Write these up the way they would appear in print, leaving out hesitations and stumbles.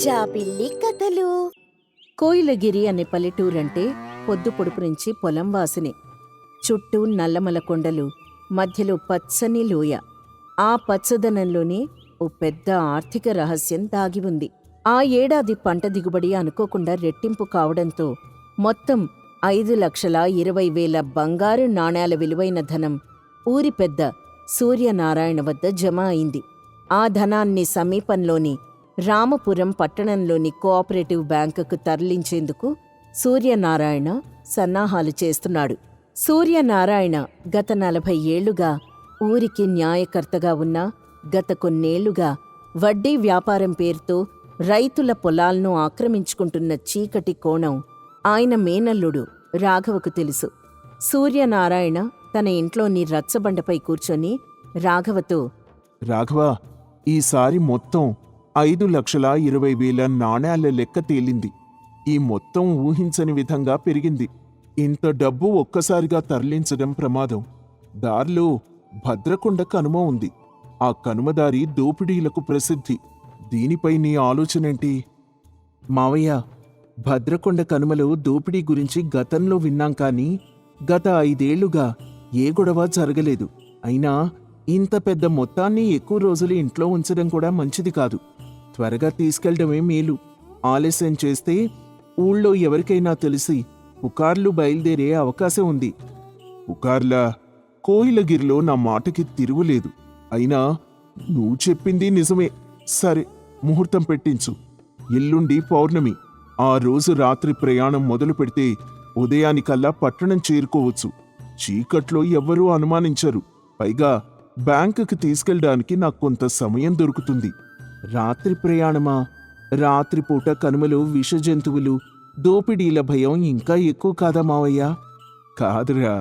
జాబిల్లి కథలు. కోయిలగిరి అనే పల్లెటూరంటే పొద్దు పొడుపు నుంచి పొలం వాసిని. చుట్టూ నల్లమల కొండలు, మధ్యలో పచ్చని లోయ. ఆ పచ్చదనంలోనే ఓ పెద్ద ఆర్థిక రహస్యం దాగి ఉంది. ఆ ఏడాది పంట దిగుబడి అనుకోకుండా రెట్టింపు కావడంతో మొత్తం 5,20,000 బంగారు నాణేల విలువైన ధనం ఊరి పెద్ద సూర్యనారాయణ వద్ద జమ అయింది. ఆ ధనాన్ని సమీపంలోని రామపురం పట్టణంలోని కోఆపరేటివ్ బ్యాంకుకు తరలించేందుకు సూర్యనారాయణ సన్నాహాలు చేస్తున్నాడు. సూర్యనారాయణ గత 40 ఏళ్లుగా ఊరికి న్యాయకర్తగా ఉన్నా గత కొన్నేళ్లుగా వడ్డీ వ్యాపారం పేరుతో రైతుల పొలాలను ఆక్రమించుకుంటున్న చీకటి కోణం ఆయన మేనల్లుడు రాఘవకు తెలుసు. సూర్యనారాయణ తన ఇంట్లోని రచ్చబండపై కూర్చొని రాఘవతో, రాఘవా, ఈసారి మొత్తం 5,20,000 నాణేల లెక్క తేలింది. ఈ మొత్తం ఊహించని విధంగా పెరిగింది. ఇంత డబ్బు ఒక్కసారిగా తరలించడం ప్రమాదం. దారిలో భద్రకొండ కనుమ ఉంది. ఆ కనుమదారి దోపిడీలకు ప్రసిద్ధి. దీనిపై నీ ఆలోచనేంటి? మావయ్య, భద్రకొండ కనుమలో దోపిడీ గురించి గతంలో విన్నాం కానీ గత 5 ఏళ్లుగా ఏ గొడవ జరగలేదు. అయినా ఇంత పెద్ద మొత్తాన్ని ఎక్కువ రోజులు ఇంట్లో ఉంచడం కూడా మంచిది కాదు. త్వరగా తీసుకెళ్లడమే మేలు. ఆలస్యం చేస్తే ఊళ్ళో ఎవరికైనా తెలిసి పుకార్లు బయలుదేరే అవకాశం ఉంది. పుకార్లా? కోయిలగిరిలో నా మాటకి తిరుగులేదు. అయినా నువ్వు చెప్పింది నిజమే. సరే, ముహూర్తం పెట్టించు. ఎల్లుండి పౌర్ణమి. ఆ రోజు రాత్రి ప్రయాణం మొదలు పెడితే ఉదయానికల్లా పట్టణం చేరుకోవచ్చు. చీకట్లో ఎవ్వరూ అనుమానించరు. పైగా బ్యాంకుకి తీసుకెళ్ళడానికి నాకు కొంత సమయం దొరుకుతుంది. రాత్రి ప్రయాణమా? రాత్రిపూట కనుమలో విష జంతువులు, దోపిడీల భయం ఇంకా ఎక్కువ కాదా మావయ్య? కాదురా,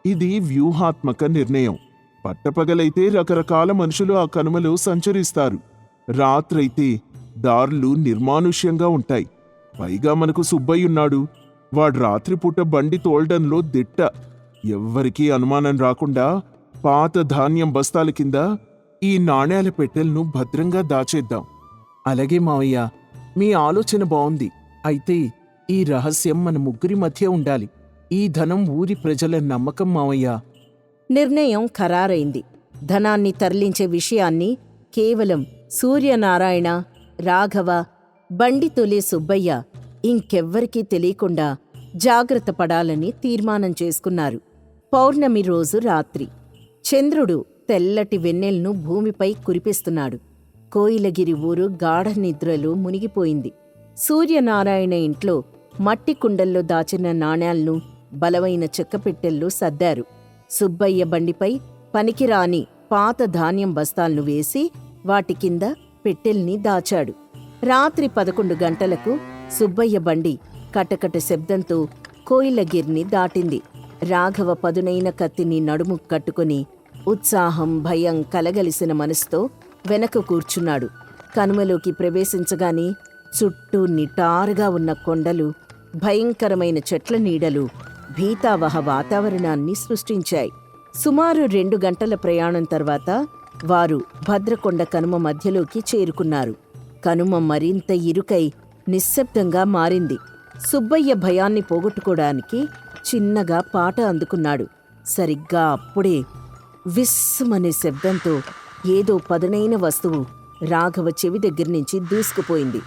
ఇది వ్యూహాత్మక నిర్ణయం. పట్టపగలైతే రకరకాల మనుషులు ఆ కనుమలో సంచరిస్తారు. రాత్రైతే దారులు నిర్మానుష్యంగా ఉంటాయి. పైగా మనకు సుబ్బయ్యున్నాడు. వాడు రాత్రిపూట బండి తోల్డంలో దిట్ట. ఎవ్వరికీ అనుమానం రాకుండా పాత ధాన్యం బస్తాల కింద ఈ నాణేల పెట్టెలను భద్రంగా దాచేద్దాం. అలాగే మావయ్య, మీ ఆలోచన బావుంది. అయితే ఈ రహస్యం మన ముగ్గురి మధ్య ఉండాలి. ఈ ధనం ఊరి ప్రజల నమ్మకం మావయ్య. నిర్ణయం ఖరారైంది. ధనాన్ని తరలించే విషయాన్ని కేవలం సూర్యనారాయణ, రాఘవ, బండి తొలే సుబ్బయ్య ఇంకెవ్వరికీ తెలియకుండా జాగ్రత్త పడాలని తీర్మానం చేసుకున్నారు. పౌర్ణమి రోజు రాత్రి చంద్రుడు తెల్లటి వెన్నెల్ను భూమిపై కురిపిస్తున్నాడు. కోయిలగిరి ఊరు గాఢ నిద్రలో మునిగిపోయింది. సూర్యనారాయణ ఇంట్లో మట్టి కుండల్లో దాచిన నాణేల్ను బలమైన చెక్కపెట్టెల్లో సర్దారు. సుబ్బయ్య బండిపై పనికిరాని పాత ధాన్యం బస్తాల్ను వేసి వాటి కింద పెట్టెల్ని దాచాడు. రాత్రి 11 గంటలకు సుబ్బయ్య బండి కటకట శబ్దంతో కోయిలగిరిని దాటింది. రాఘవ పదునైన కత్తిని నడుము కట్టుకుని ఉత్సాహం, భయం కలగలిసిన మనసుతో వెనక కూర్చున్నాడు. కనుమలోకి ప్రవేశించగానే చుట్టూ నిటారుగా ఉన్న కొండలు, భయంకరమైన చెట్ల నీడలు భీతావహ వాతావరణాన్ని సృష్టించాయి. సుమారు 2 గంటల ప్రయాణం తర్వాత వారు భద్రకొండ కనుమ మధ్యలోకి చేరుకున్నారు. కనుమ మరింత ఇరుకై నిశ్శబ్దంగా మారింది. సుబ్బయ్య భయాన్ని పోగొట్టుకోవడానికి చిన్నగా పాట అందుకున్నాడు. సరిగ్గా అప్పుడే విస్సుమనే శబ్దంతో ఏదో పదునైన వస్తువు రాఘవ చెవి దగ్గర్నుంచి దూసుకుపోయింది.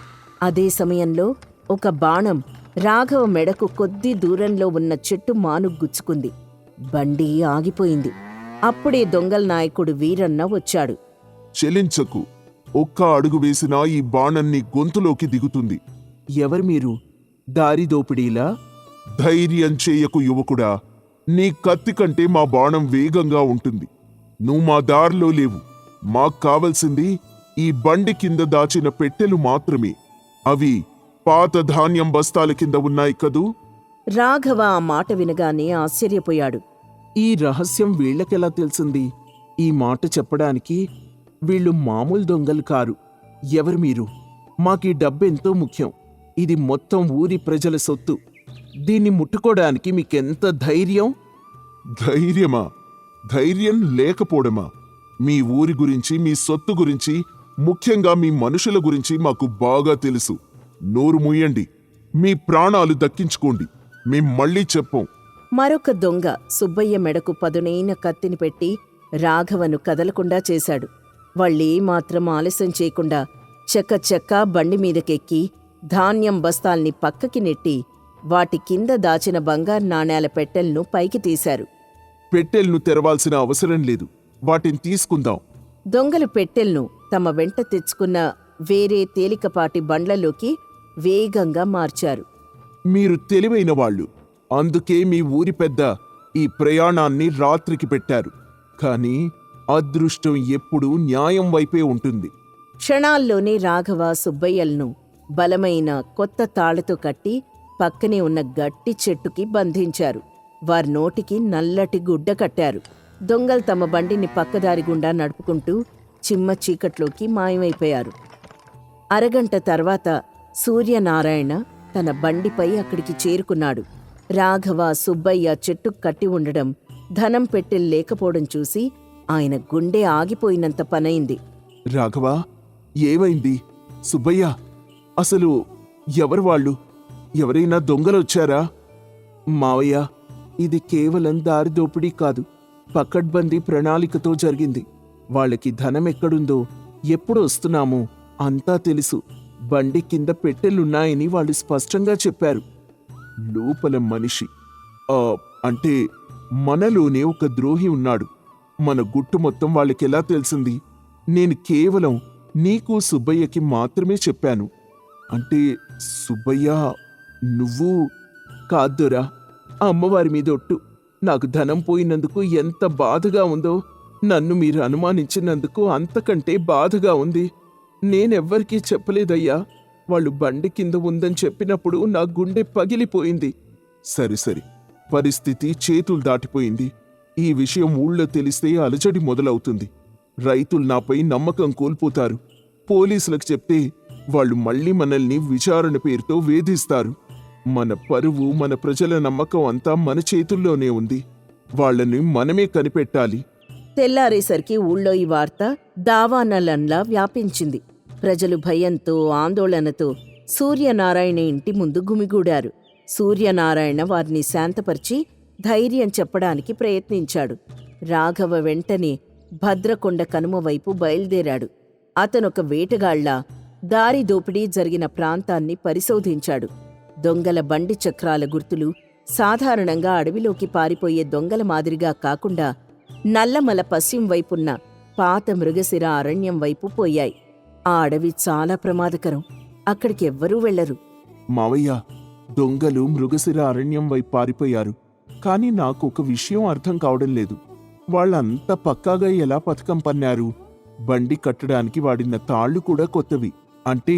అదే సమయంలో ఒక బాణం రాఘవ మెడకు కొద్ది దూరంలో ఉన్న చెట్టు మాను గుచ్చుకుంది. బండి ఆగిపోయింది. అప్పుడే దొంగల నాయకుడు వీరన్న వచ్చాడు. చెలించకు. ఒక్క అడుగు వేసినా ఈ బాణం నీ గొంతులోకి దిగుతుంది. ఎవరు మీరు? దారి దోపిడీలా? ధైర్యం చేయకు యువకుడా. నీ కత్తి కంటే మా బాణం వేగంగా ఉంటుంది. నువ్వు మా దారిలో లేవు. మాకు కావలసింది ఈ బండి కింద దాచిన పెట్టెలు మాత్రమే. అవి పాత ధాన్యం బస్తాల కింద ఉన్నాయి కదూ? రాఘవ ఆ మాట వినగానే ఆశ్చర్యపోయాడు. ఈ రహస్యం వీళ్లకెలా తెలిసింది? ఈ మాట చెప్పడానికి వీళ్ళు మామూలు దొంగలు కారు. ఎవరు మీరు? మాకీ డబ్బెంతో ముఖ్యం. ఇది మొత్తం ఊరి ప్రజల సొత్తు. దీన్ని ముట్టుకోవడానికి మీకెంత ధైర్యం? ధైర్యమా? ధైర్యం లేకపోవడమా? మీ ఊరి గురించి, మీ సొత్తు గురించి ముఖ్యంగా మీ మనుషుల గురించి మాకు బాగా తెలుసు. నోరు మూయండి, మీ ప్రాణాలు దక్కించుకోండి, మేం మళ్ళీ చెప్పం. మరొక దొంగ సుబ్బయ్య మెడకు పదునైన కత్తిని పెట్టి రాఘవను కదలకుండా చేశాడు. వాళ్ళేమాత్రం ఆలస్యం చేయకుండా చకచకా బండి మీదకెక్కి ధాన్యం బస్తాల్ని పక్కకి నెట్టి వాటి కింద దాచిన బంగారు నాణేల పెట్టెలను పైకి తీశారు. పెట్టెల్ను తెరవాల్సిన అవసరం లేదు, వాటిని తీసుకుందాం. దొంగలు పెట్టెల్ను తమ వెంట తెచ్చుకున్న వేరే తేలికపాటి బండ్లలోకి వేగంగా మార్చారు. మీరు తెలివైన వాళ్ళు, అందుకే మీ ఊరి పెద్ద ఈ ప్రయాణాన్ని రాత్రికి పెట్టారు. కానీ అదృష్టం ఎప్పుడూ న్యాయం వైపే ఉంటుంది. క్షణాల్లోనే రాఘవ సుబ్బయ్యలను బలమైన కొత్త తాళ్లతో కట్టి పక్కనే ఉన్న గట్టి చెట్టుకి బంధించారు. వారి నోటికి నల్లటి గుడ్డ కట్టారు. దొంగలు తమ బండిని పక్కదారి గుండా నడుపుకుంటూ చిమ్మ చీకట్లోకి మాయమైపోయారు. అరగంట తర్వాత సూర్యనారాయణ తన బండిపై అక్కడికి చేరుకున్నాడు. రాఘవ సుబ్బయ్య చెట్టుకు కట్టి ఉండడం, ధనం పెట్టెలు లేకపోవడం చూసి ఆయన గుండె ఆగిపోయినంత పనైంది. రాఘవా, ఏమైంది? సుబ్బయ్య, అసలు ఎవరు వాళ్ళు? ఎవరైనా దొంగలొచ్చారా? మావయ్య, ఇది కేవలం దారి దోపిడీ కాదు, పకడ్బందీ ప్రణాళికతో జరిగింది. వాళ్ళకి ధనం ఎక్కడుందో, ఎప్పుడు వస్తున్నామో అంతా తెలుసు. బండి కింద పెట్టెలున్నాయని వాళ్ళు స్పష్టంగా చెప్పారు. లోపల మనిషి, అంటే మనలోనే ఒక ద్రోహి ఉన్నాడు. మన గుట్టు మొత్తం వాళ్ళకెలా తెలిసింది? నేను కేవలం నీకు సుబ్బయ్యకి మాత్రమే చెప్పాను. అంటే సుబ్బయ్య, నువ్వు కాద్దోరా, అమ్మవారి మీద ఒట్టు. నాకు ధనం పోయినందుకు ఎంత బాధగా ఉందో, నన్ను మీరు అనుమానించినందుకు అంతకంటే బాధగా ఉంది. నేనెవ్వరికీ చెప్పలేదయ్యా. వాళ్ళు బండి కింద ఉందని చెప్పినప్పుడు నా గుండె పగిలిపోయింది. సరి, పరిస్థితి చేతులు దాటిపోయింది. ఈ విషయం ఊళ్ళో తెలిస్తే అలజడి మొదలవుతుంది. రైతులు నాపై నమ్మకం కోల్పోతారు. పోలీసులకు చెప్తే వాళ్ళు మళ్ళీ మనల్ని విచారణ పేరుతో వేధిస్తారు. మన పరువు, మన ప్రజల నమ్మకం అంతా మన చేతుల్లోనే ఉంది. వాళ్ళని మనమే కనిపెట్టాలి. తెల్లారేసరికి ఊళ్ళో ఈ వార్త దావానలంలా వ్యాపించింది. ప్రజలు భయంతో, ఆందోళనతో సూర్యనారాయణ ఇంటి ముందు గుమిగూడారు. సూర్యనారాయణ వారిని శాంతపరిచి ధైర్యం చెప్పడానికి ప్రయత్నించాడు. రాఘవ వెంటనే భద్రకొండ కనుమ వైపు బయలుదేరాడు. అతనొక వేటగాళ్లా దారి దోపిడీ జరిగిన ప్రాంతాన్ని పరిశోధించాడు. దొంగల బండి చక్రాల గుర్తులు సాధారణంగా అడవిలోకి పారిపోయే దొంగల మాదిరిగా కాకుండా నల్లమల పశ్చిమ వైపున్న పాత మృగశిర అరణ్యం వైపు పోయాయి. ఆ అడవి చాలా ప్రమాదకరం. అక్కడికెవ్వరూ వెళ్లరు. మావయ్య, దొంగలు మృగశిర అరణ్యం వైపు పారిపోయారు. కాని నాకు ఒక విషయం అర్థం కావడం లేదు. వాళ్ళంత పక్కాగా ఎలా పథకం పన్నారు? బండి కట్టడానికి వాడిన తాళ్లు కూడా కొత్తవి. అంటే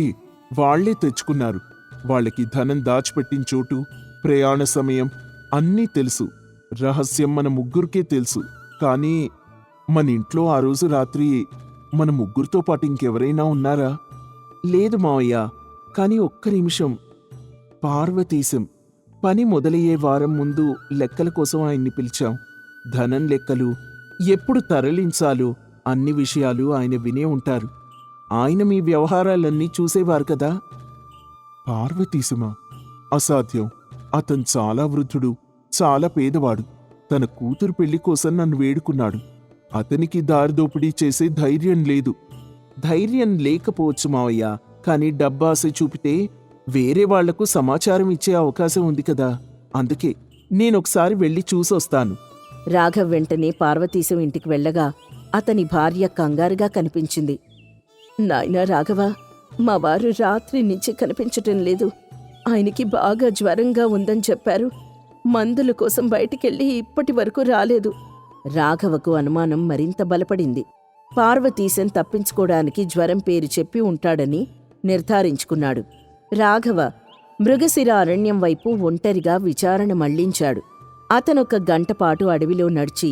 వాళ్లే తెచ్చుకున్నారు. వాళ్ళకి ధనం దాచిపెట్టిన చోటు, ప్రయాణ సమయం అన్నీ తెలుసు. రహస్యం మన ముగ్గురికే తెలుసు. కానీ మన ఇంట్లో ఆ రోజు రాత్రి మన ముగ్గురితో పాటు ఇంకెవరైనా ఉన్నారా? లేదు మావయ్య, కాని ఒక్క నిమిషం. పార్వతీశం పని మొదలయ్యే వారం ముందు లెక్కల కోసం ఆయన్ని పిలిచాం. ధనం లెక్కలు, ఎప్పుడు తరలించాలో అన్ని విషయాలు ఆయన వినే ఉంటారు. ఆయన మీ వ్యవహారాలన్నీ చూసేవారు కదా. పార్వతీశమా? అసాధ్యం. అతను చాలా వృద్ధుడు, చాలా పేదవాడు. తన కూతురు పెళ్లి కోసం నన్ను వేడుకున్నాడు. అతనికి దారిదోపిడీ చేసే ధైర్యం లేదు. ధైర్యం లేకపోవచ్చు మావయ్య, కాని డబ్బాస చూపితే వేరే వాళ్లకు సమాచారం ఇచ్చే అవకాశం ఉంది కదా. అందుకే నేనొకసారి వెళ్ళి చూసొస్తాను. రాఘవ్ వెంటనే పార్వతీశం ఇంటికి వెళ్ళగా అతని భార్య కంగారుగా కనిపించింది. నాయనా రాఘవ, మా వారు రాత్రి నుంచి కనిపించటం లేదు. ఆయనకి బాగా జ్వరంగా ఉందని చెప్పారు. మందుల కోసం బయటికెళ్ళి ఇప్పటి వరకు రాలేదు. రాఘవకు అనుమానం మరింత బలపడింది. పార్వతీశం తప్పించుకోవడానికి జ్వరం పేరు చెప్పి ఉంటాడని నిర్ధారించుకున్నాడు. రాఘవ మృగశిర అరణ్యం వైపు ఒంటరిగా విచారణ మళ్లించాడు. అతనొక గంటపాటు అడవిలో నడిచి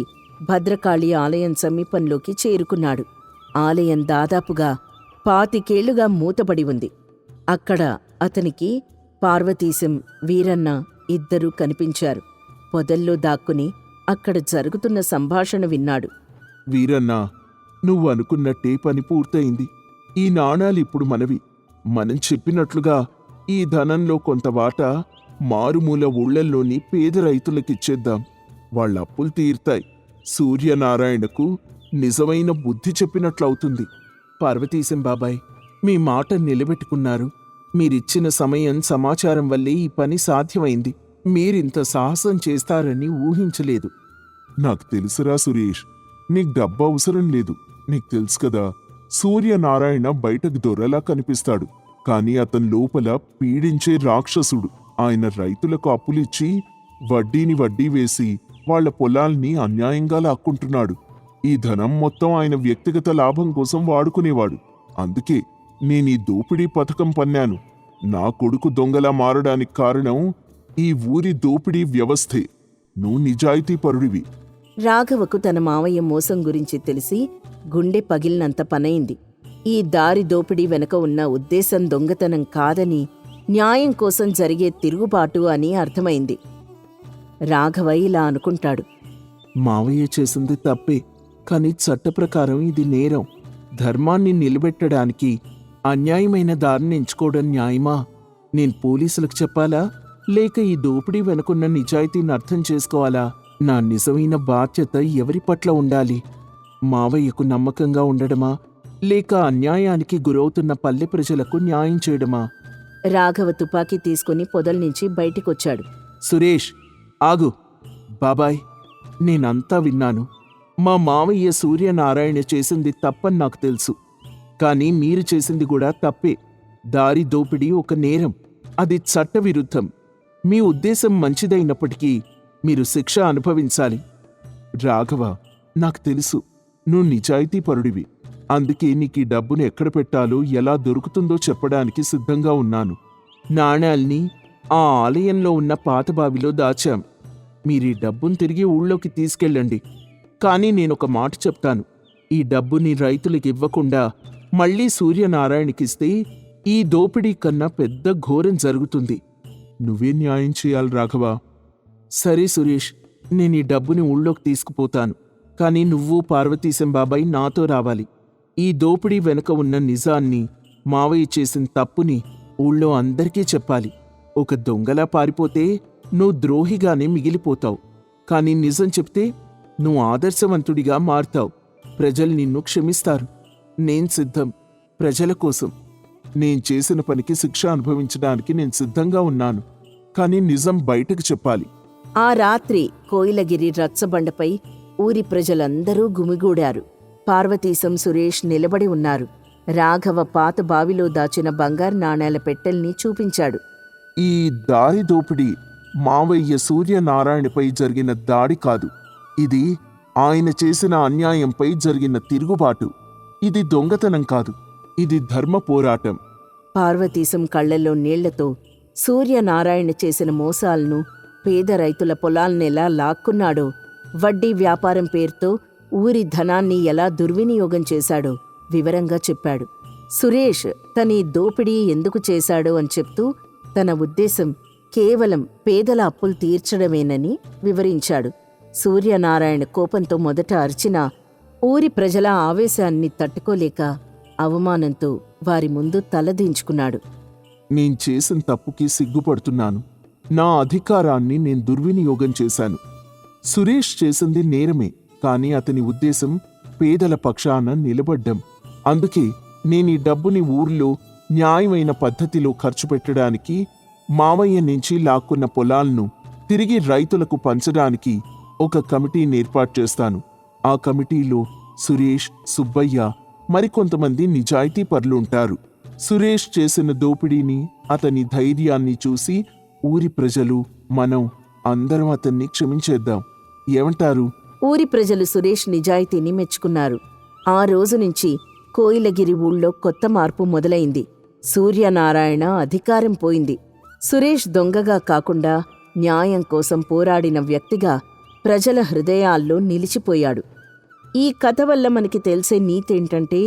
భద్రకాళి ఆలయం సమీపంలోకి చేరుకున్నాడు. ఆలయం దాదాపుగా 25 ఏళ్లుగా మూతపడి ఉంది. అక్కడ అతనికి పార్వతీశం, వీరన్న ఇద్దరూ కనిపించారు. పొదల్లో దాక్కుని అక్కడ జరుగుతున్న సంభాషణ విన్నాడు. వీరన్నా, నువ్వు అనుకున్నట్టే పని పూర్తయింది. ఈ నాణాలు ఇప్పుడు మనవి. మనం చెప్పినట్లుగా ఈ ధనంలో కొంత వాటా మారుమూల ఊళ్ళల్లోని పేద రైతులకిచ్చేద్దాం. వాళ్ళ అప్పులు తీరుతాయి. సూర్యనారాయణకు నిజమైన బుద్ధి చెప్పినట్లవుతుంది. పార్వతీశం బాబాయ్, మీ మాట నిలబెట్టుకున్నారు. మీరిచ్చిన సమయం సమాచారం వల్లే ఈ పని సాధ్యమైంది. మీరింత సాహసం చేస్తారని ఊహించలేదు. నాకు తెలుసురా సురేష్, నీకు డబ్బు అవసరం లేదు. నీకు తెలుసు కదా, సూర్యనారాయణ బయటకు దొరలా కనిపిస్తాడు, కానీ అతని లోపల పీడించే రాక్షసుడు. ఆయన రైతులకు అప్పులిచ్చి వడ్డీని వడ్డీ వేసి వాళ్ల పొలాల్ని అన్యాయంగా లాక్కుంటున్నాడు. ఈ ధనం మొత్తం ఆయన వ్యక్తిగత లాభం కోసం వాడుకునేవాడు. అందుకే నేనీ దోపిడీ పథకం పన్నాను. నా కొడుకు దొంగలా మారడానికి కారణం ఈ ఊరి దోపిడీ వ్యవస్థే. నువ్వు నిజాయితీపరుడివి. రాఘవకు తన మావయ్య మోసం గురించి తెలిసి గుండె పగిలినంత పనైంది. ఈ దారి దోపిడీ వెనక ఉన్న ఉద్దేశం దొంగతనం కాదని, న్యాయం కోసం జరిగే తిరుగుబాటు అని అర్థమైంది. రాఘవ ఇలా అనుకుంటాడు. మావయ్య చేసింది తప్పే, కానీ చట్టప్రకారం ఇది నేరం. ధర్మాన్ని నిలబెట్టడానికి అన్యాయమైన దారిని ఎంచుకోవడం న్యాయమా? నేను పోలీసులకు చెప్పాలా, లేక ఈ దోపిడీ వెనుకున్న నిజాయితీని అర్థం చేసుకోవాలా? నా నిజమైన బాధ్యత ఎవరి పట్ల ఉండాలి? మావయ్యకు నమ్మకంగా ఉండడమా, లేక అన్యాయానికి గురవుతున్న పల్లె ప్రజలకు న్యాయం చేయడమా? రాఘవ తుపాకీ తీసుకుని పొదల్నించి బయటికొచ్చాడు. సురేష్, ఆగు. బాబాయ్, నేనంతా విన్నాను. మా మావయ్య సూర్యనారాయణ చేసింది తప్పని నాకు తెలుసు, కానీ మీరు చేసింది కూడా తప్పే. దారి దోపిడీ ఒక నేరం, అది చట్టవిరుద్ధం. మీ ఉద్దేశం మంచిదైనప్పటికీ మీరు శిక్ష అనుభవించాలి. రాఘవ, నాకు తెలుసు నువ్వు నిజాయితీపరుడివి. అందుకే నీకీ డబ్బును ఎక్కడ పెట్టాలో, ఎలా దొరుకుతుందో చెప్పడానికి సిద్ధంగా ఉన్నాను. నాణాల్ని ఆ ఆలయంలో ఉన్న పాతబావిలో దాచాం. మీరీ డబ్బును తిరిగి ఊళ్ళోకి తీసుకెళ్ళండి. కానీ నేనొక మాట చెప్తాను. ఈ డబ్బుని రైతులకు ఇవ్వకుండా మళ్లీ సూర్యనారాయణకిస్తే ఈ దోపిడీ కన్నా పెద్ద ఘోరం జరుగుతుంది. నువ్వే న్యాయం చేయాలి రాఘవ. సరే సురేష్, నేను ఈ డబ్బుని ఊళ్ళోకి తీసుకుపోతాను. కానీ నువ్వు పార్వతీశం బాబాయ్ నాతో రావాలి. ఈ దోపిడీ వెనుక ఉన్న నిజాన్ని, మావయ్య చేసిన తప్పుని ఊళ్ళో అందరికీ చెప్పాలి. ఒక దొంగలా పారిపోతే నువ్వు ద్రోహిగానే మిగిలిపోతావు, కానీ నిజం చెప్తే నువ్వు ఆదర్శవంతుడిగా మారుతావు. ప్రజలు నిన్ను క్షమిస్తారు. నేను సిద్ధం, ప్రజల కోసం. నేను చేసిన పనికి శిక్ష అనుభవించడానికి నేను సిద్ధంగా ఉన్నాను, కానీ నిజం బయటకు చెప్పాలి. ఆ రాత్రి కోయిలగిరి రచ్చబండపై ఊరి ప్రజలందరూ గుమిగూడారు. పార్వతీశం, సురేష్ నిలబడి ఉన్నారు. రాఘవ పాత బావిలో దాచిన బంగారు నాణేల పెట్టెల్ని చూపించాడు. ఈ దారి దోపిడీ మావయ్య సూర్యనారాయణపై జరిగిన దాడి కాదు. ఇది ఆయన చేసిన అన్యాయంపై జరిగిన తిరుగుబాటు. ఇది దొంగతనం కాదు, ఇది ధర్మ పోరాటం. పార్వతీశం కళ్లల్లో నీళ్లతో సూర్యనారాయణ చేసిన మోసాలను, పేద రైతుల పొలాల్నెలా లాక్కున్నాడో, వడ్డీ వ్యాపారం పేరుతో ఊరి ధనాన్ని ఎలా దుర్వినియోగం చేశాడో వివరంగా చెప్పాడు. సురేష్ తనీ దోపిడీ ఎందుకు చేశాడో అని చెప్తూ తన ఉద్దేశం కేవలం పేదల అప్పులు తీర్చడమేనని వివరించాడు. సూర్యనారాయణ కోపంతో మొదట అరిచినా ఊరి ప్రజల ఆవేశాన్ని తట్టుకోలేక అవమానంతో వారి ముందు తలదించుకున్నాడు. నేను చేసిన తప్పుకి సిగ్గుపడుతున్నాను. నా అధికారాన్ని నేను దుర్వినియోగం చేశాను. సురేష్ చేసింది నేరమే, కానీ అతని ఉద్దేశం పేదల పక్షాన నిలబడ్డం. అందుకే నేనీ డబ్బుని ఊర్లో న్యాయమైన పద్ధతిలో ఖర్చు పెట్టడానికి, మావయ్య నుంచి లాక్కున్న పొలాలను తిరిగి రైతులకు పంచడానికి ఒక కమిటీని ఏర్పాటు చేస్తాను. ఆ కమిటీలో సురేష్, సుబ్బయ్య, మరికొంతమంది నిజాయితీ పరులుంటారు. సురేష్ చేసిన దోపిడీని, అతని ధైర్యాన్ని చూసి ఊరి ప్రజలు, మనం అందరం అతన్ని క్షమించేద్దాం. ఏమంటారు? ఊరి ప్రజలు సురేష్ నిజాయితీని మెచ్చుకున్నారు. ఆ రోజు నుంచి కోయిలగిరి ఊళ్ళో కొత్త మార్పు మొదలైంది. సూర్యనారాయణ అధికారం పోయింది. సురేష్ దొంగగా కాకుండా న్యాయం కోసం పోరాడిన వ్యక్తిగా ప్రజల హృదయాల్లో నిలిచిపోయాడు. ఈ కథ వల్ల మనకి తెలిసే నీతేంటంటే,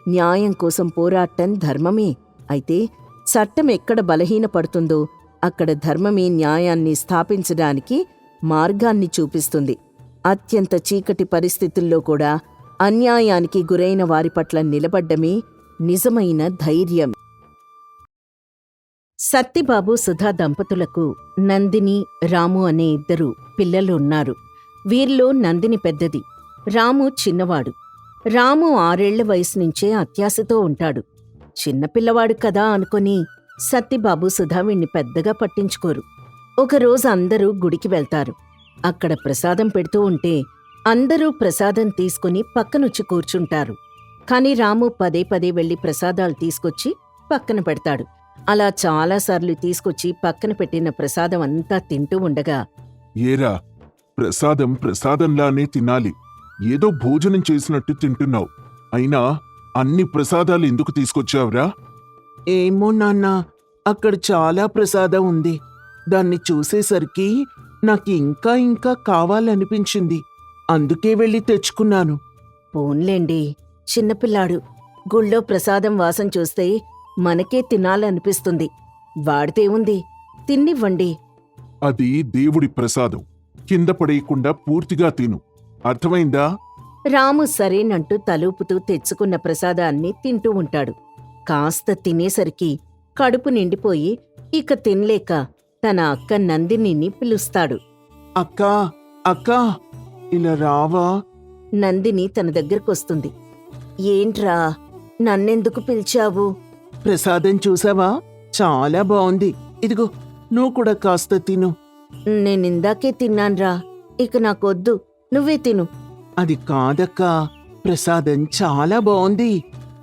న్యాయం కోసం పోరాటం ధర్మమే. అయితే చట్టం ఎక్కడ బలహీనపడుతుందో అక్కడ ధర్మమే న్యాయాన్ని స్థాపించడానికి మార్గాన్ని చూపిస్తుంది. అత్యంత చీకటి పరిస్థితుల్లో కూడా అన్యాయానికి గురైన వారి పట్ల నిలబడ్డమే నిజమైన ధైర్యం. సత్తిబాబు సుధా దంపతులకు నందిని, రాము అనే ఇద్దరు పిల్లలు ఉన్నారు. వీరిలో నందిని పెద్దది, రాము చిన్నవాడు. రాము 6 ఏళ్ల వయసు నుంచే అత్యాశతో ఉంటాడు. చిన్నపిల్లవాడు కదా అనుకుని సత్తిబాబు సుధా వీణ్ణి పెద్దగా పట్టించుకోరు. ఒకరోజు అందరూ గుడికి వెళ్తారు. అక్కడ ప్రసాదం పెడుతూ ఉంటే అందరూ ప్రసాదం తీసుకుని పక్కనొచ్చి కూర్చుంటారు. కాని రాము పదే పదే వెళ్లి ప్రసాదాలు తీసుకొచ్చి పక్కన పెడతాడు. అలా చాలాసార్లు తీసుకొచ్చి పక్కన పెట్టిన ప్రసాదం అంతా తింటూ ఉండగా, ఏరా, ప్రసాదం ప్రసాదంలానే తినాలి. ఏదో భోజనం చేసినట్టు తింటున్నావు. అయినా అన్ని ప్రసాదాలు ఎందుకు తీసుకొచ్చావురా? ఏమో నాన్నా, అక్కడ చాలా ప్రసాదం ఉంది. దాన్ని చూసేసరికి నాకు ఇంకా ఇంకా కావాలనిపించింది. అందుకే వెళ్ళి తెచ్చుకున్నాను. పోన్లేండి, చిన్నపిల్లాడు. గుళ్ళో ప్రసాదం వాసన చూస్తే మనకే తినాలనిపిస్తుంది. వాడితేముంది, తిన్నివ్వండి. అది దేవుడి ప్రసాదం. కింద పడేయకుండా పూర్తిగా తిను. అర్థమైందా? రాము సరేనంటూ తలూపుతూ తెచ్చుకున్న ప్రసాదాన్ని తింటూ ఉంటాడు. కాస్త తినేసరికి కడుపు నిండిపోయి ఇక తినలేక తన అక్క నందినిని పిలుస్తాడు. అక్కా, అక్కా, ఇలా రావా? నందిని తన దగ్గరకొస్తుంది. ఏంట్రా, నన్నెందుకు పిలిచావు? ప్రసాదం చూసావా? చాలా బావుంది. ఇదిగో, నువ్వు కూడా కాస్త తిను. నేనిందాకే తిన్నాన్రా, ఇక నాకొద్దు, నువ్వే తిను. అది కాదక్కా, ప్రసాదం చాలా బావుంది.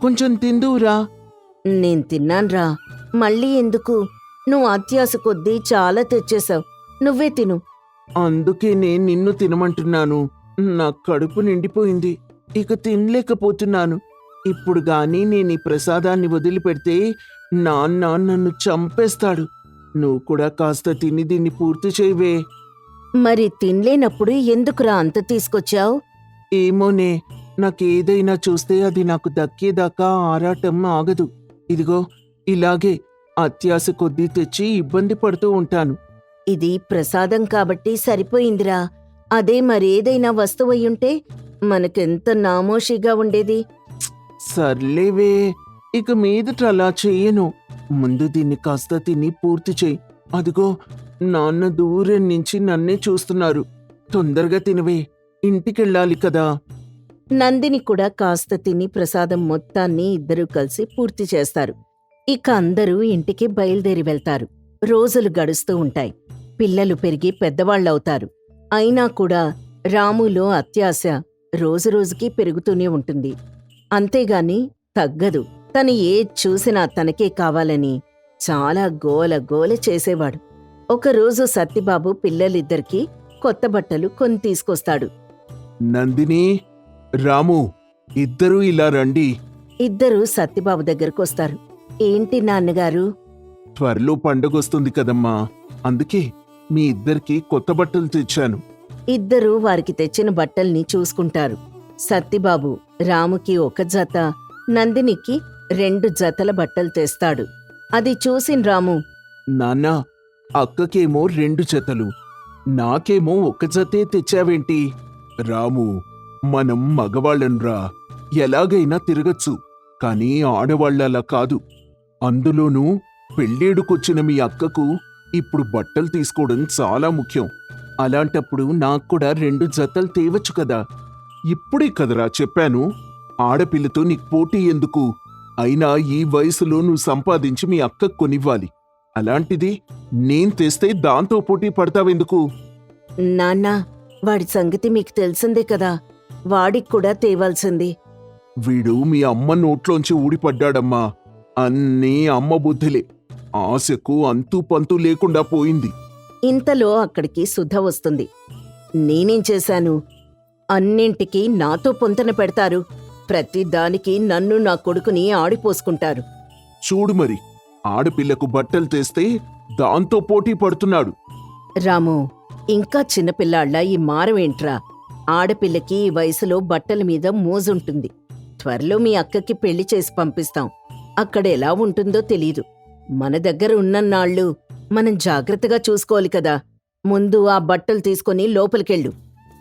కొంచెం తిందువురా. నేను తిన్నాన్రా, మళ్ళీ ఎందుకు? నువ్వు అత్యాశ కొద్దీ చాలా తెచ్చేశావు, నువ్వే తిను. అందుకే నేను నిన్ను తినమంటున్నాను. నా కడుపు నిండిపోయింది, ఇక తినలేకపోతున్నాను. ఇప్పుడు గాని నేను ఈ ప్రసాదాన్ని వదిలిపెడితే నాన్న నన్ను చంపేస్తాడు. నువ్వు కూడా కాస్త తిని దీన్ని పూర్తి చేయవే. మరి తినలేనప్పుడు ఎందుకురా అంత తీసుకొచ్చావు? ఏమోనే, నాకేదైనా చూస్తే అది నాకు దక్కేదాకా ఆరాటం ఆగదు. ఇదిగో, ఇలాగే అత్యాశ కొద్దీ తెచ్చి ఇబ్బంది పడుతూ ఉంటాను. ఇది ప్రసాదం కాబట్టి సరిపోయిందిరా. అదే మరేదైనా వస్తువయ్యుంటే మనకెంత నామోషిగా ఉండేది. సర్లేవే, ఇక మీదట అలా చెయ్యను. ముందు దీన్ని కాస్త తిని పూర్తి చెయ్యి. అదిగో, నాన్న దూరం నుంచి నన్నే చూస్తున్నారు. తొందరగా తినవే, ఇంటికెళ్ళాలి కదా. నందిని కూడా కాస్త తిని ప్రసాదం మొత్తాన్ని ఇద్దరూ కలిసి పూర్తి చేస్తారు. ఇక అందరూ ఇంటికి బయలుదేరి వెళ్తారు. రోజులు గడుస్తూ ఉంటాయి. పిల్లలు పెరిగి పెద్దవాళ్లవుతారు. అయినా కూడా రాములో అత్యాశ రోజురోజుకీ పెరుగుతూనే ఉంటుంది. అంతేగాని తగ్గదు. తను ఏది చూసినా తనకే కావాలని చాలా గోల గోల చేసేవాడు. ఒకరోజు సత్తిబాబు పిల్లలిద్దరికీ కొత్త బట్టలు కొని తీసుకొస్తాడు. నందిని, రాము, ఇద్దరూ ఇలా రండి. ఇద్దరూ సత్తిబాబు దగ్గరకొస్తారు. ఏంటి నాన్నగారు? త్వరలో పండగొస్తుంది కదమ్మా, అందుకే మీ ఇద్దరికి కొత్త బట్టలు తెచ్చాను. ఇద్దరూ వారికి తెచ్చిన బట్టల్ని చూసుకుంటారు. సత్తిబాబు రాముకి 1 జత, నందినికి 2 జతల బట్టలు తెస్తాడు. అది చూసిన రాము, నాన్న, అక్కకేమో 2 జతలు, నాకేమో 1 జతే తెచ్చావేంటి? రాము, మనం మగవాళ్ళంరా, ఎలాగైనా తిరగచ్చు. కానీ ఆడవాళ్ళలా కాదు. అందులోనూ పెళ్ళేడుకొచ్చిన మీ అక్కకు ఇప్పుడు బట్టలు తీసుకోవడం చాలా ముఖ్యం. అలాంటప్పుడు నాకు కూడా 2 జతలు తేవచ్చు కదా. ఇప్పుడే కదరా చెప్పాను, ఆడపిల్లతో నీకు పోటీ ఎందుకు? అయినా ఈ వయసులో నువ్వు సంపాదించి మీ అక్కకు కొనివ్వాలి. అలాంటిది నేను తెస్తే దాంతో పోటీ పడతావెందుకు? నాన్న, వాడి సంగతి మీకు తెలిసిందే కదా, వాడికి కూడా తేవాల్సింది. వీడు మీ అమ్మ నోట్లోంచి ఊడిపడ్డాడమ్మా. అన్నీ అమ్మ బుద్ధిలే. ఆశకు అంతూ పంతూ లేకుండా పోయింది. ఇంతలో అక్కడికి సుధ వస్తుంది. నేనేం చేశాను? అన్నింటికీ నాతో పొంతన పెడతారు. ప్రతిదానికి నన్ను నా కొడుకుని ఆడిపోసుకుంటారు. చూడు మరి, ఆడపిల్లకు బట్టలు తెస్తే దాంతో పోటీ పడుతున్నాడు. రాము, ఇంకా చిన్నపిల్లాళ్ళ ఈ మారవేంట్రా? ఆడపిల్లకి ఈ వయసులో బట్టల మీద మోజుంటుంది. త్వరలో మీ అక్కకి పెళ్లి చేసి పంపిస్తాం. అక్కడ ఎలా ఉంటుందో తెలీదు. మన దగ్గర ఉన్నన్నాళ్ళు మనం జాగ్రత్తగా చూసుకోవాలి కదా. ముందు ఆ బట్టలు తీసుకొని లోపలికెళ్ళు.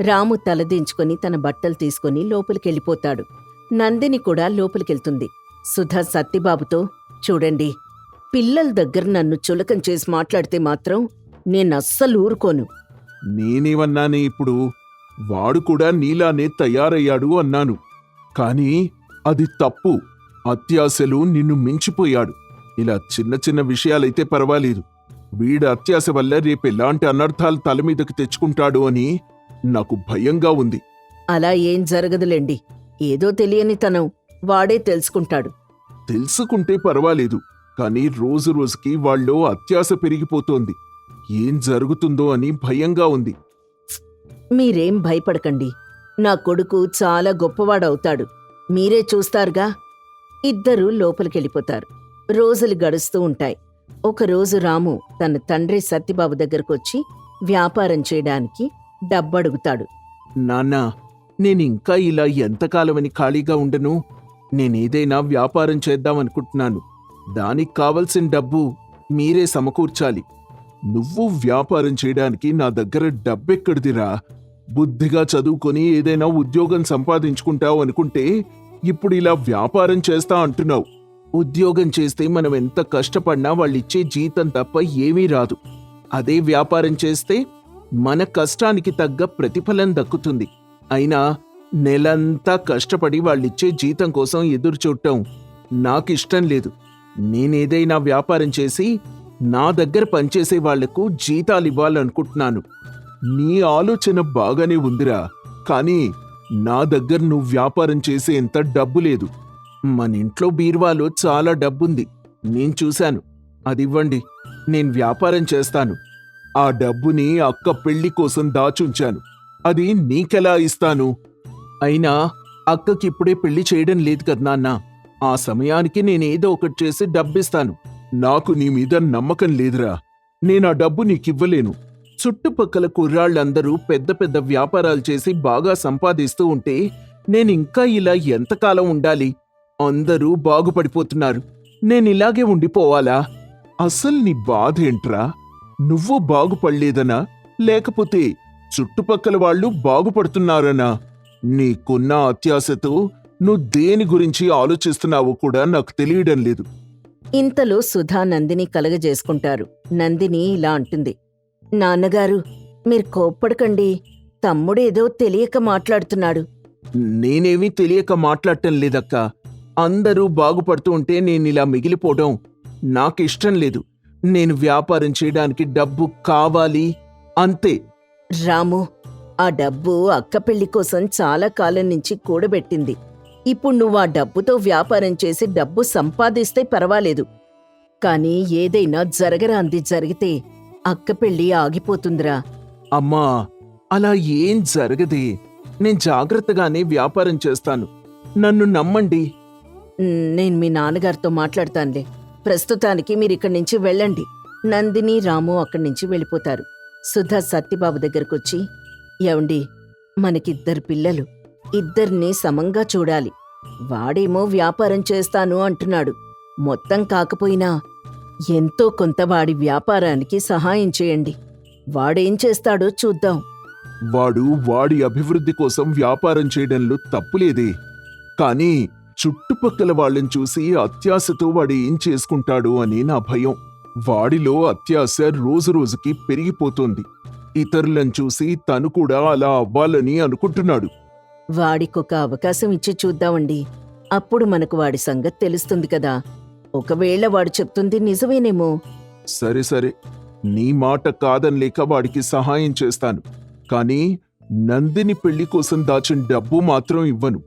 రాము తలదించుకొని తన బట్టలు తీసుకొని లోపలికెళ్ళిపోతాడు. నందిని కూడా లోపలికెళ్తుంది. సుధా సత్తిబాబుతో, చూడండి, పిల్లల దగ్గర నన్ను చులకం చేసి మాట్లాడితే మాత్రం నేనస్సలు ఊరుకోను. నేనేమన్నానే ఇప్పుడు? వాడు కూడా నీలానే తయారయ్యాడు అన్నాను. కాని అది తప్పు. అత్యాశలు నిన్ను మించిపోయాడు. ఇలా చిన్న చిన్న విషయాలైతే పర్వాలేదు. వీడి అత్యాశ వల్ల రేపెలాంటి అనర్థాలు తలమీదకి తెచ్చుకుంటాడు అని నాకు భయంగా ఉంది. అలా ఏం జరగదులేండి. ఏదో తెలియనితనం వాడే తెలుసుకుంటాడు. తెలుసుకుంటే పర్వాలేదు, కానీ రోజు రోజుకి వాళ్ళలో అత్యాశ పెరిగిపోతోంది. ఏం జరుగుతుందో అని భయంగా ఉంది. మీరేం భయపడకండి. నా కొడుకు చాలా గొప్పవాడవుతాడు. మీరే చూస్తారుగా. ఇద్దరూ లోపలికెళ్ళిపోతారు. రోజులు గడుస్తూ ఉంటాయి. ఒకరోజు రాము తన తండ్రి సత్తిబాబు దగ్గరకొచ్చి వ్యాపారం చేయడానికి డబ్బడుగుతాడు. నాన్నా, నేనింకా ఇలా ఎంతకాలమని ఖాళీగా ఉండను? నేనేదైనా వ్యాపారం చేద్దామనుకుంటున్నాను. దానికి కావలసిన డబ్బు మీరే సమకూర్చాలి. నువ్వు వ్యాపారం చేయడానికి నా దగ్గర డబ్బెక్కడిదిరా? బుద్ధిగా చదువుకొని ఏదైనా ఉద్యోగం సంపాదించుకుంటావు అనుకుంటే ఇప్పుడు ఇలా వ్యాపారం చేస్తా అంటున్నావు. ఉద్యోగం చేస్తే మనం ఎంత కష్టపడినా వాళ్ళిచ్చే జీతం తప్ప ఏమీ రాదు. అదే వ్యాపారం చేస్తే మన కష్టానికి తగ్గ ప్రతిఫలం దక్కుతుంది. అయినా నెలంతా కష్టపడి వాళ్ళిచ్చే జీతం కోసం ఎదురుచూడటం నాకిష్టం లేదు. నేనేదైనా వ్యాపారం చేసి నా దగ్గర పనిచేసే వాళ్లకు జీతాలివ్వాలనుకుంటున్నాను. నీ ఆలోచన బాగానే ఉందిరా, కానీ నా దగ్గర నువ్వు వ్యాపారం చేసేంత డబ్బు లేదు. మన ఇంట్లో బీరువాలో చాలా డబ్బుంది. నేను చూశాను. అదివ్వండి, నేను వ్యాపారం చేస్తాను. ఆ డబ్బుని అక్క పెళ్లి కోసం దాచుంచాను. అది నీకెలా ఇస్తాను? అయినా అక్కకిప్పుడే పెళ్లి చేయడం లేదు కదా నాన్న. ఆ సమయానికి నేనేదో ఒకటి చేసి డబ్బిస్తాను. నాకు నీ మీద నమ్మకం లేదురా. నేనా డబ్బు నీకివ్వలేను. చుట్టుపక్కల కుర్రాళ్ళందరూ పెద్ద పెద్ద వ్యాపారాలు చేసి బాగా సంపాదిస్తూ ఉంటే నేనింకా ఇలా ఎంతకాలం ఉండాలి? అందరూ బాగుపడిపోతున్నారు. నేనిలాగే ఉండిపోవాలా? అసలు నీ బాధేంట్రా? నువ్వు బాగుపడలేదనా, లేకపోతే చుట్టుపక్కల వాళ్ళు బాగుపడుతున్నారనా? నీకున్న అత్యాశతో నువ్వు దేని గురించి ఆలోచిస్తున్నావో కూడా నాకు తెలియడం లేదు. ఇంతలో సుధా నందిని కలగజేసుకుంటారు. నందిని ఇలా అంటుంది, నాన్నగారు, మీరు కోప్పడకండి. తమ్ముడేదో తెలియక మాట్లాడుతున్నాడు. నేనేమీ తెలియక మాట్లాడటం లేదక్కా. అందరూ బాగుపడుతూ ఉంటే నేనిలా మిగిలిపోవడం నాకిష్టం లేదు. నేను వ్యాపారం చేయడానికి డబ్బు కావాలి, అంతే. రాము, ఆ డబ్బు అక్క పెళ్లి కోసం చాలా కాలం నుంచి కూడబెట్టింది. ఇప్పుడు నువ్వు ఆ డబ్బుతో వ్యాపారం చేసి డబ్బు సంపాదిస్తే పర్వాలేదు. కానీ ఏదైనా జరగరాంది జరిగితే అక్క పెళ్లి ఆగిపోతుందిరా. అమ్మా, అలా ఏం జరగదే. నేను జాగ్రత్తగానే వ్యాపారం చేస్తాను. నన్ను నమ్మండి. నేను మీ నాన్నగారితో మాట్లాడతానులే. ప్రస్తుతానికి మీరిక్కడి నుంచి వెళ్ళండి. నందిని, రాము అక్కడి నుంచి వెళ్ళిపోతారు. సుధా సత్తిబాబు దగ్గరకొచ్చి, ఏవండి, మనకిద్దరు పిల్లలు, ఇద్దరినీ సమంగా చూడాలి. వాడేమో వ్యాపారం చేస్తాను అంటున్నాడు. మొత్తం కాకపోయినా ఎంతో కొంత వాడి వ్యాపారానికి సహాయం చేయండి. వాడేం చేస్తాడో చూద్దాం. వాడి అభివృద్ధి కోసం వ్యాపారం చేయడంలో తప్పులేదే. కానీ చుట్టుపక్కల వాళ్ళని చూసి అత్యాశతో వాడు ఏం చేసుకుంటాడు అని నా భయం. వాడిలో అత్యాశ రోజురోజుకి పెరిగిపోతోంది. ఇతరులను చూసి తను కూడా అలా అవ్వాలని అనుకుంటున్నాడు. వాడికొక అవకాశం ఇచ్చి చూద్దామండి. అప్పుడు మనకు వాడి సంగతి తెలుస్తుంది కదా. ఒకవేళ వాడు చెప్తుంది నిజమేనేమో. సరే సరే, నీ మాట కాదనిలేక వాడికి సహాయం చేస్తాను. కానీ నందిని పెళ్లి కోసం దాచిన డబ్బు మాత్రం ఇవ్వను.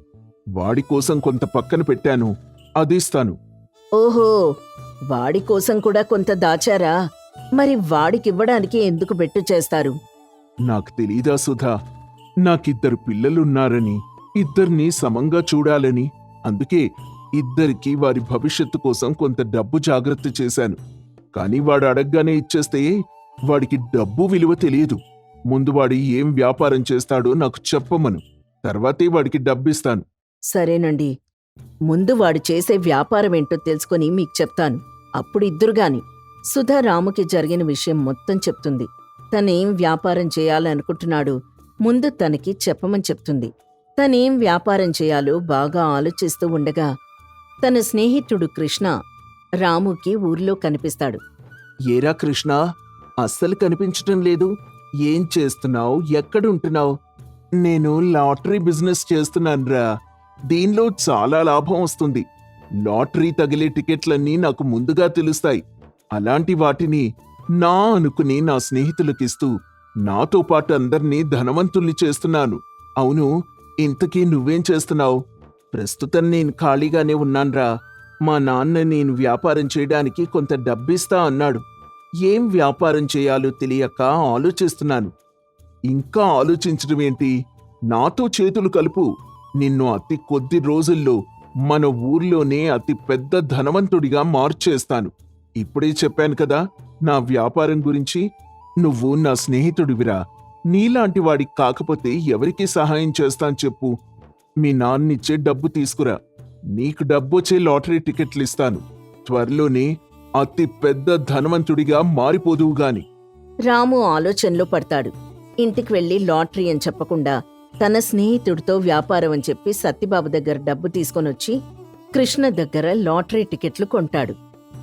వాడి కోసం కొంత పక్కన పెట్టాను, అదిస్తాను. ఓహో, వాడి కోసం కూడా కొంత దాచారా? మరి వాడికివ్వడానికి ఎందుకు బెట్టు చేస్తారు? నాకు తెలీదా సుధా? నాకిద్దరు పిల్లలున్నారని, ఇద్దరినీ సమంగా చూడాలని, అందుకే ఇద్దరికీ వారి భవిష్యత్తు కోసం కొంత డబ్బు జాగ్రత్త చేశాను. కానీ వాడు అడగ్గానే ఇచ్చేస్తే వాడికి డబ్బు విలువ తెలియదు. ముందు వాడు ఏం వ్యాపారం చేస్తాడో నాకు చెప్పమను, తర్వాతే వాడికి డబ్బిస్తాను. సరేనండి, ముందు వాడు చేసే వ్యాపారమేంటో తెలుసుకొని మీకు చెప్తాను. అప్పుడు ఇద్దరుగాని. సుధా రాముకి జరిగిన విషయం మొత్తం చెప్తుంది. తనేం వ్యాపారం చేయాలనుకుంటున్నాడు ముందు తనకి చెప్పమని చెప్తుంది. తనేం వ్యాపారం చేయాలో బాగా ఆలోచిస్తూ ఉండగా తన స్నేహితుడు కృష్ణ రాముకి ఊర్లో కనిపిస్తాడు. ఏరా కృష్ణ, అస్సలు కనిపించటం లేదు. ఏం చేస్తున్నావు? ఎక్కడుంటున్నావు? నేను లాటరీ బిజినెస్ చేస్తున్నానురా. దీనిలో చాలా లాభం వస్తుంది. లాటరీ తగిలే టికెట్లన్నీ నాకు ముందుగా తెలుస్తాయి. అలాంటి వాటిని నా అనుకుని నా స్నేహితులకిస్తూ నాతో పాటు అందర్నీ ధనవంతుల్ని చేస్తున్నాను. అవును, ఇంతకీ నువ్వేం చేస్తున్నావు? ప్రస్తుతం నేను ఖాళీగానే ఉన్నాన్రా. మా నాన్న నేను వ్యాపారం చేయడానికి కొంత డబ్బిస్తా అన్నాడు. ఏం వ్యాపారం చేయాలో తెలియక ఆలోచిస్తున్నాను. ఇంకా ఆలోచించడం ఏంటి? నాతో చేతులు కలుపు. నిన్ను అతి కొద్ది రోజుల్లో మన ఊర్లోనే అతి పెద్ద ధనవంతుడిగా మార్చేస్తాను. ఇప్పుడే చెప్పాను కదా నా వ్యాపారం గురించి. నువ్వు నా స్నేహితుడివిరా. నీలాంటి వాడికి కాకపోతే ఎవరికి సహాయం చేస్తాను చెప్పు? మీ నాన్నిచ్చే డబ్బు తీసుకురా. నీకు డబ్బొచ్చే లాటరీ టికెట్లు ఇస్తాను. త్వరలోనే అతి పెద్ద ధనవంతుడిగా మారిపోదువుగాని. రాము ఆలోచనలో పడతాడు. ఇంటికి వెళ్లి లాటరీ అని చెప్పకుండా తన స్నేహితుడితో వ్యాపారం అని చెప్పి సత్తిబాబు దగ్గర డబ్బు తీసుకొనొచ్చి కృష్ణ దగ్గర లాటరీ టికెట్లు కొంటాడు.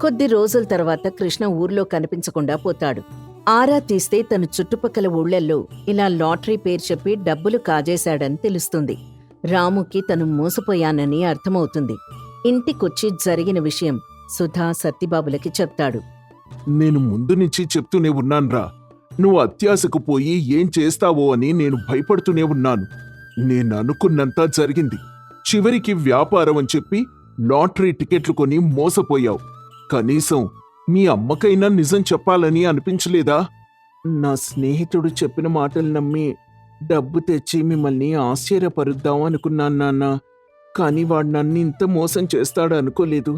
కొద్ది రోజుల తర్వాత కృష్ణ ఊర్లో కనిపించకుండా పోతాడు. ఆరా తీస్తే తన చుట్టుపక్కల ఊళ్ళల్లో ఇలా లాటరీ పేరు చెప్పి డబ్బులు కాజేశాడని తెలుస్తుంది. రాముకి తను మోసపోయానని అర్థమవుతుంది. ఇంటికొచ్చి జరిగిన విషయం సుధా సత్తిబాబులకి చెప్తాడు. నేను ముందు నుంచి చెప్తూనే ఉన్నాన్రా, నువ్వు అత్యాశకు పోయి ఏం చేస్తావో అని నేను భయపడుతూనే ఉన్నాను. నేననుకున్నంతా జరిగింది. చివరికి వ్యాపారం అని చెప్పి లాటరీ టికెట్లు కొని మోసపోయావు. కనీసం మీ అమ్మకైనా నిజం చెప్పాలని అనిపించలేదా? నా స్నేహితుడు చెప్పిన మాటలు నమ్మి డబ్బు తెచ్చి మిమ్మల్ని ఆశ్చర్యపరుద్దాం అనుకున్నాను నాన్న. కానీ వాడు నన్ను ఇంత మోసం చేస్తాడు అనుకోలేదు.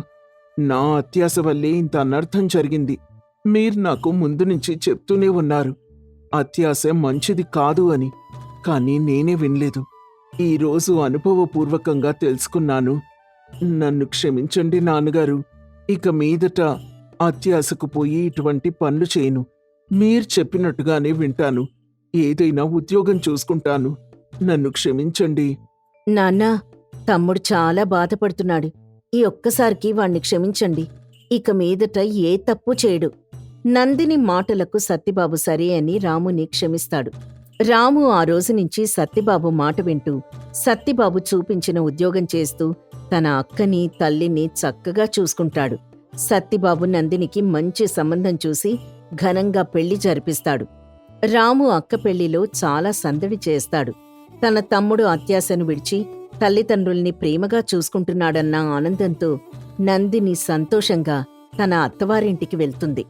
నా అత్యాశ వల్లే ఇంత అనర్థం జరిగింది. మీరు నాకు ముందు నుంచి చెప్తూనే ఉన్నారు అత్యాశ మంచిది కాదు అని. కానీ నేనే వినలేదు. ఈరోజు అనుభవపూర్వకంగా తెలుసుకున్నాను. నన్ను క్షమించండి నాన్నగారు. ఇక మీదట అత్యాశకు పోయి ఇటువంటి పనులు చేయను. మీరు చెప్పినట్టుగానే వింటాను. ఏదైనా ఉద్యోగం చూసుకుంటాను. నన్ను క్షమించండి. నాన్నా, తమ్ముడు చాలా బాధపడుతున్నాడు. ఈ ఒక్కసారికి వాణ్ణి క్షమించండి. ఇక మీదట ఏ తప్పు చేయడు. నందిని మాటలకు సత్తిబాబు సరే అని రాముని క్షమిస్తాడు. రాము ఆ రోజు నుంచి సత్తిబాబు మాట వింటూ సత్తిబాబు చూపించిన ఉద్యోగం చేస్తూ తన అక్కని తల్లిని చక్కగా చూసుకుంటాడు. సత్తిబాబు నందినికి మంచి సంబంధం చూసి ఘనంగా పెళ్లి జరిపిస్తాడు. రాము అక్క పెళ్లిలో చాలా సందడి చేస్తాడు. తన తమ్ముడు అత్యాశను విడిచి తల్లిదండ్రుల్ని ప్రేమగా చూసుకుంటున్నాడన్న ఆనందంతో నందిని సంతోషంగా తన అత్తవారింటికి వెళ్తుంది.